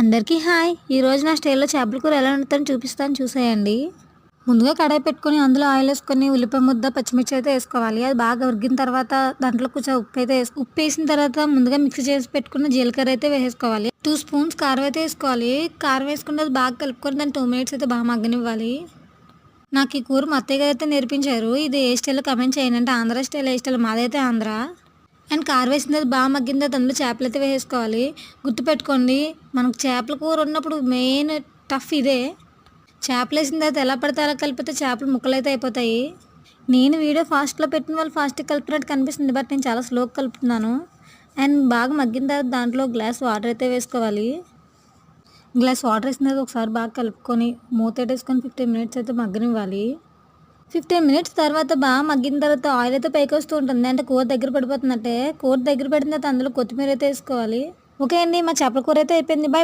అందరికీ హాయ్. ఈరోజు నా స్టైల్‌లో చేపల కూర ఎలా వండుతానో చూపిస్తాను చూసేయండి. ముందుగా కడాయి పెట్టుకొని అందులో ఆయిల్ వేసుకొని ఉల్లిపాయ ముద్ద, పచ్చిమిర్చి అయితే వేసుకోవాలి. అది బాగా ఉడికిన తర్వాత దాంట్లో కొంచెం ఉప్పేసిన తర్వాత ముందుగా మిక్సీ చేసి పెట్టుకున్న జీలకర్ర అయితే వేసేసుకోవాలి. 2 స్పూన్స్ కారం అయితే వేసుకోవాలి. కారం వేసుకుని అది బాగా కలుపుకొని దాన్ని 2 మినిట్స్ అయితే బాగా మగ్గనివ్వాలి. నాకు ఈ కూర మా అత్తయ్య గారు అయితే నేర్పించారు. ఇది ఏ స్టైల్‌లో కామెంట్ చేయండి. అంటే ఆంధ్ర స్టైల్, ఏ స్టైల్ మాదైతే ఆంధ్ర. అండ్ కారం వేసిన తర్వాత బాగా మగ్గిన తర్వాత అందులో చేపలు అయితే వేసేసుకోవాలి. గుర్తుపెట్టుకోండి, మనకు చేపల కూర ఉన్నప్పుడు మెయిన్ టఫ్ ఇదే. చేపలు వేసిన తర్వాత ఎలా పడితే అలా కలిపితే చేపలు ముక్కలైతే అయిపోతాయి. నేను వీడియో ఫాస్ట్లో పెట్టిన వాళ్ళు ఫాస్ట్గా కలిపినట్టు కనిపిస్తుంది, బట్ నేను చాలా స్లోగా కలుపుతున్నాను. అండ్ బాగా మగ్గిన తర్వాత దాంట్లో గ్లాస్ వాటర్ అయితే వేసుకోవాలి. గ్లాస్ వాటర్ వేసిన తర్వాత ఒకసారి బాగా కలుపుకొని మూత పెట్టేసుకొని 15 మినిట్స్ అయితే మగ్గనివ్వాలి. 15 మినిట్స్ తర్వాత బాగా మగ్గిన తర్వాత ఆయిల్ అయితే పైకి వస్తూ ఉంటుంది. అంటే కూర దగ్గర పడిపోతున్నట్టే. కూర దగ్గర పడిన తర్వాత అందులో కొత్తిమీర అయితే వేసుకోవాలి. ఓకే అండి, మా చేపల కూర అయితే అయిపోయింది. బాయ్.